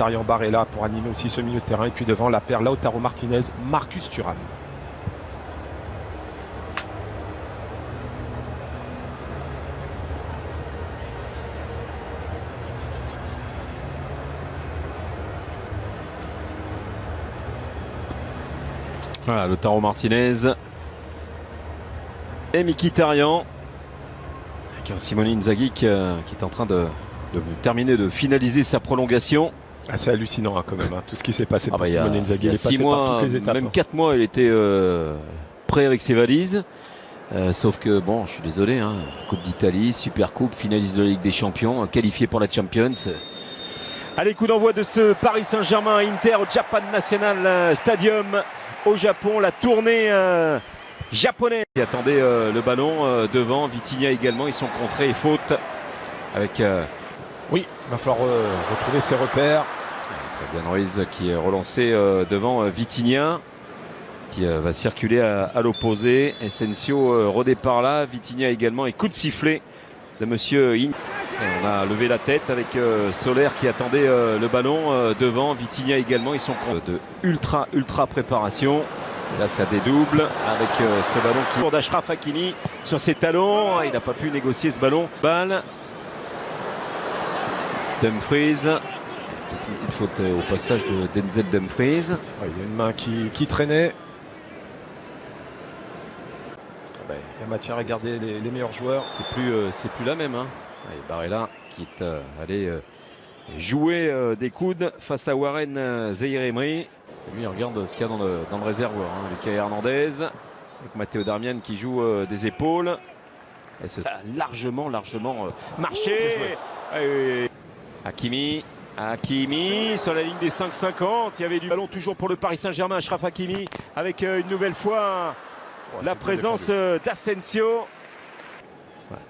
Mkhitaryan, Barella pour animer aussi ce milieu de terrain. Et puis devant, la paire Lautaro Martinez, Marcus Thuram. Voilà, Lautaro Martinez et Mkhitaryan avec un Simone Inzaghi qui est en train de terminer, de finaliser sa prolongation. Ah, c'est hallucinant quand même, tout ce qui s'est passé pour Simone Inzaghi. Il y a 6 mois, par toutes les étapes, même 4 mois, il était prêt avec ses valises. Sauf que, bon, je suis désolé, Coupe d'Italie, Super Coupe, finaliste de la Ligue des Champions, qualifié pour la Champions. Allez, coup d'envoi de ce Paris Saint-Germain-Inter au Japan National Stadium au Japon. La tournée japonaise qui attendait le ballon devant. Vitinha également, ils sont contrés et faute avec... Oui, il va falloir retrouver ses repères. Fabian Ruiz qui est relancé devant Vitinha qui va circuler à l'opposé. Asensio redépart là, Vitinha également et coup de sifflet de monsieur In. Et on a levé la tête avec Soler qui attendait le ballon devant, Vitinha également. Ils sont de ultra préparation. Et là ça dédouble avec ce ballon qui court d'Achraf Hakimi sur ses talons. Il n'a pas pu négocier ce ballon. Balle. Dumfries. Peut-être une petite faute au passage de Denzel Dumfries. Ouais, il y a une main qui traînait. Il y a matière à garder les meilleurs joueurs. C'est plus la même. Allez, Barella qui est allé jouer des coudes face à Warren Zaïre-Emery. Lui il regarde ce qu'il y a dans le réservoir. Lucas Hernandez avec Matteo Darmian qui joue des épaules. Et ça a largement marché. Hakimi sur la ligne des 5,50. Il y avait du ballon toujours pour le Paris Saint-Germain. Achraf Hakimi avec une nouvelle fois la présence d'Asensio. Voilà.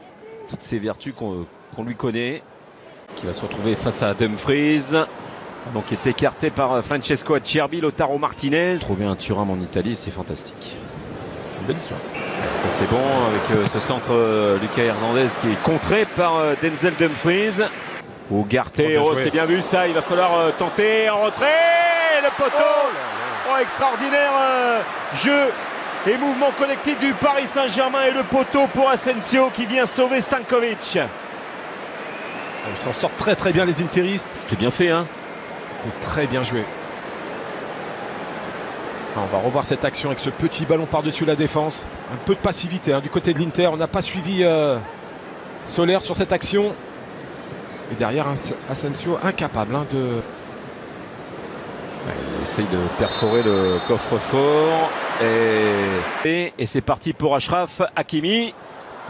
Toutes ces vertus qu'on lui connaît. Qui va se retrouver face à Dumfries. Donc qui est écarté par Francesco Acerbi, Lautaro Martinez. Trouver un Thuram en Italie, c'est fantastique. Une belle histoire. Ça c'est bon avec ce centre Lucas Hernandez qui est contré par Denzel Dumfries. Ugarte, c'est bien vu ça, il va falloir tenter en retrait, le poteau, extraordinaire jeu et mouvement collectif du Paris Saint-Germain et le poteau pour Asensio qui vient sauver Stankovic. Ils s'en sortent très bien les interistes. C'était bien fait C'était très bien joué. On va revoir cette action avec ce petit ballon par-dessus la défense. Un peu de passivité du côté de l'Inter. On n'a pas suivi Soler sur cette action. Et derrière, Asensio incapable de... Il essaye de perforer le coffre-fort. Et c'est parti pour Achraf Hakimi.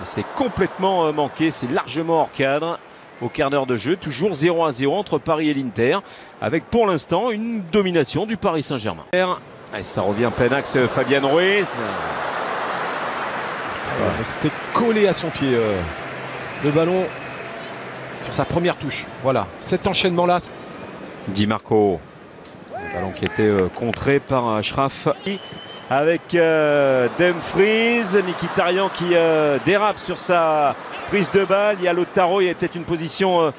C'est complètement manqué. C'est largement hors cadre. Au quart d'heure de jeu, toujours 0-0 entre Paris et l'Inter. Avec pour l'instant une domination du Paris Saint-Germain. Et ça revient plein axe Fabian Ruiz. C'était collé à son pied le ballon sur sa première touche. Voilà, cet enchaînement-là. Di Marco. Le ballon qui était contré par Achraf. Avec Dumfries, Mkhitaryan qui dérape sur sa prise de balle. Il y a Lautaro, il y a peut-être une position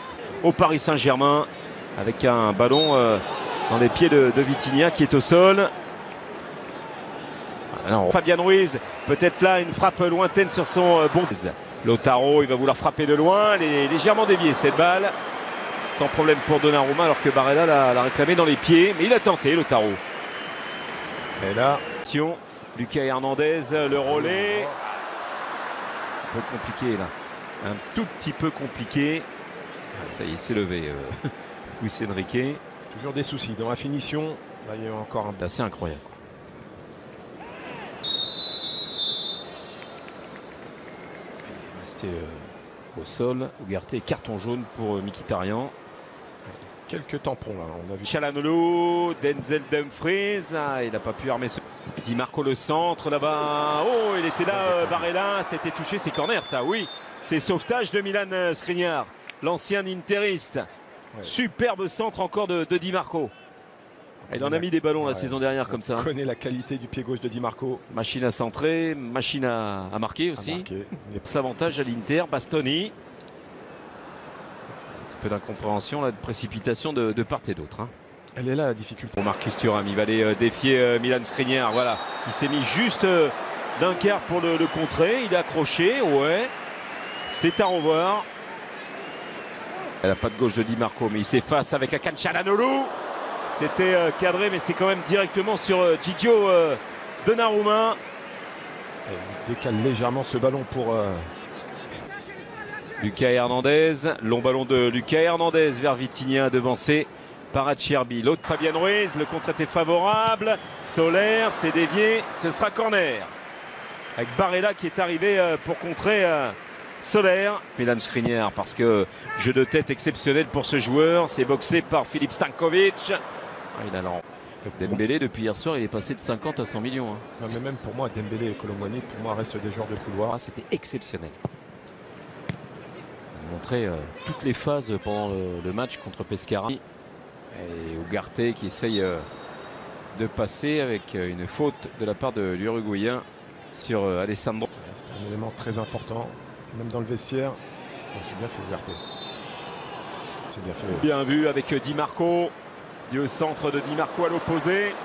au Paris Saint-Germain. Avec un ballon dans les pieds de Vitinha qui est au sol. Alors, Fabian Ruiz, peut-être là une frappe lointaine sur son bon. Lautaro, il va vouloir frapper de loin, elle est légèrement déviée cette balle. Sans problème pour Donnarumma alors que Barella l'a réclamé dans les pieds. Mais il a tenté Lautaro. Et là, Lucas Hernandez, le relais. Un peu compliqué là. Un tout petit peu compliqué. Ça y est, il s'est levé. Luis Enrique. Toujours des soucis dans la finition. Là, il y a encore un... C'est assez incroyable. Resté au sol. Ugarte, carton jaune pour Mkhitaryan. Quelques tampons là, on a vu. Çalhanoğlu, Denzel Dumfries. Il n'a pas pu armer ce. Di Marco le centre là-bas. Oh, il était là, Barella. C'était touché, c'est corner ça, oui. C'est sauvetage de Milan Skriniar, l'ancien interiste. Ouais. Superbe centre encore de Di Marco. Il en a mis des ballons la saison dernière comme ça. On connaît la qualité du pied gauche de Di Marco. Machine à centrer, machine à marquer aussi. C'est l'avantage à l'Inter. Bastoni. peu d'incompréhension, de précipitation de part et d'autre. Hein. Elle est là la difficulté. Pour Marcus Thuram, il va aller défier Milan Skriniar, voilà, qui s'est mis juste d'un quart pour le contrer. Il est accroché, ouais. C'est à revoir. Elle n'a pas de gauche de Di Marco, mais il s'efface avec Hakan Çalhanoğlu. C'était cadré, mais c'est quand même directement sur Gigio Donnarumma. Il décale légèrement ce ballon pour Lucas Hernandez. Long ballon de Lucas Hernandez vers Vitinha, devancé par Acerbi. L'autre Fabian Ruiz, le contre était favorable. Soler, c'est dévié, ce sera corner. Avec Barella qui est arrivé pour contrer Soler. Milan Skriniar, parce que jeu de tête exceptionnel pour ce joueur. C'est boxé par Filip Stanković. Il a Dembélé, depuis hier soir, il est passé de 50 à 100 millions. Hein. Non, mais même pour moi, Dembélé et Kolo Muani, pour moi, restent des joueurs de couloir. C'était exceptionnel. On montrait toutes les phases pendant le match contre Pescara. Et Ugarte qui essaye de passer avec une faute de la part de l'Uruguayen sur Alessandro. C'est un élément très important, même dans le vestiaire. Bon, c'est bien fait Ugarte. C'est bien fait. Bien vu avec Di Marco. Du centre de Di Marco à l'opposé.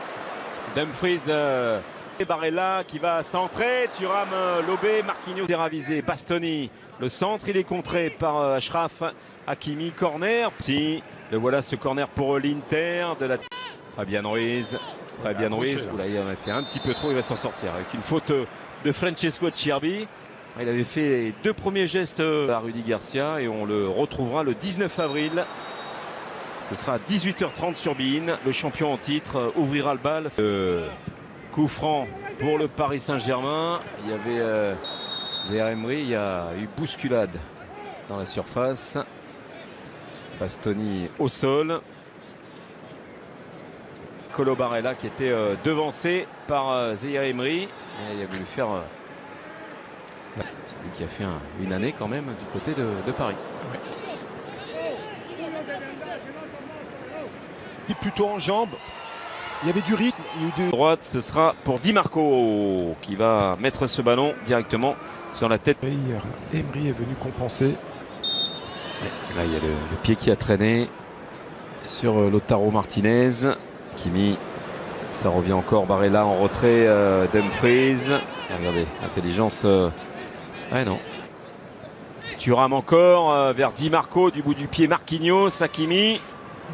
Dumfries et Barella qui va centrer. Thuram lobé. Marquinhos est ravisé. Bastoni. Le centre, il est contré par Achraf Hakimi. Corner. Si, le voilà ce corner pour l'Inter. Fabian Ruiz. Fabian Ruiz. Là, il en a fait un petit peu trop. Il va s'en sortir avec une faute de Francesco Acerbi. Il avait fait les 2 premiers gestes à Rudy Garcia et on le retrouvera le 19 avril. Ce sera à 18h30 sur beIN. Le champion en titre ouvrira le bal. Coup franc pour le Paris Saint-Germain. Il y avait Zaïre Emery. Il y a eu bousculade dans la surface. Bastoni au sol. Colo Barella qui était devancé par Zaïre Emery. Et il a voulu faire celui qui a fait une année quand même du côté de Paris. Ouais. Plutôt en jambes, il y avait du rythme. Droite, ce sera pour Di Marco qui va mettre ce ballon directement sur la tête. Emery est venu compenser. Là, il y a le pied qui a traîné sur Lautaro Martinez. Kimi, ça revient encore. Barella en retrait. Dumfries. Et regardez, intelligence. Ouais, non. Thuram encore vers Di Marco du bout du pied. Marquinhos, Hakimi.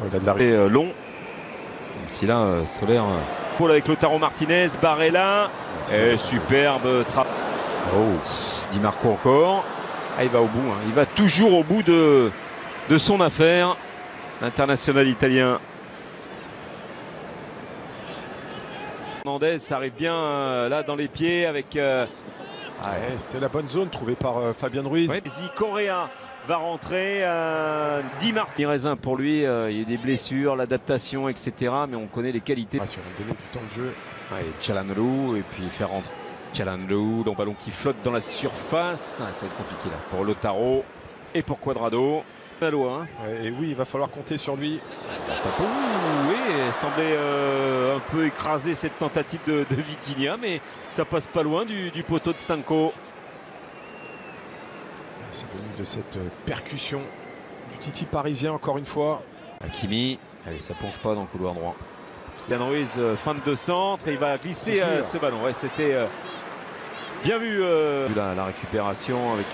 Il a de l'arrêt long. Même si là, Soler. Paul avec Lautaro Martinez. Barella. Et superbe travail. Oh, Di Marco encore. Ah, il va au bout. Hein. Il va toujours au bout de son affaire. L'international italien. Hernandez, ça arrive bien là dans les pieds avec. Ouais, c'était la bonne zone trouvée par Fabian Ruiz. Ouais. Correa va rentrer. Di Marco. Raisin pour lui, il y a eu des blessures, l'adaptation, etc. Mais on connaît les qualités. Sur le délai du temps de jeu. Ouais, Çalhanoğlu et puis faire rentrer Çalhanoğlu, le ballon qui flotte dans la surface. Ah, ça va être compliqué là pour Lautaro et pour Cuadrado. Hein. Et oui, il va falloir compter sur lui. Oui, il semblait un peu écraser cette tentative de Vitinha, mais ça passe pas loin du poteau de Stanko. C'est venu de cette percussion du Titi parisien encore une fois. Hakimi, allez, ça plonge pas dans le couloir droit. Fabian Ruiz, fin de centre, et il va glisser ce ballon. Ouais, c'était bien vu. La récupération avec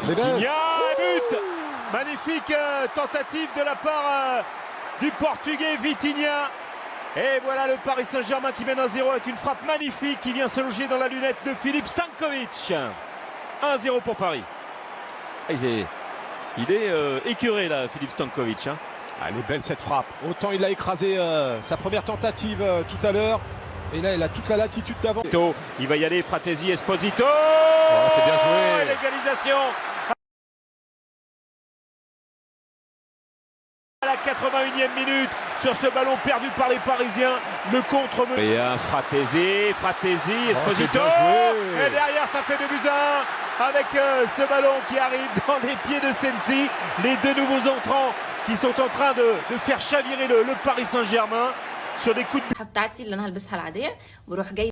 Vitinha, but. Magnifique tentative de la part du Portugais Vitinha. Et voilà le Paris Saint-Germain qui mène 1-0 avec une frappe magnifique qui vient se loger dans la lunette de Filip Stanković. 1-0 pour Paris. Il est écœuré là, Filip Stanković. Hein. Elle est belle cette frappe. Autant il a écrasé sa première tentative tout à l'heure. Et là, il a toute la latitude d'avant. Il va y aller, Fratesi, Esposito. Oh, c'est bien joué. L'égalisation. À la 81e minute, sur ce ballon perdu par les Parisiens, le contre. Et Fratesi, Esposito. Et derrière, ça fait 2-1 avec ce ballon qui arrive dans les pieds de Sensi. Les 2 nouveaux entrants qui sont en train de faire chavirer le Paris Saint-Germain sur des coups de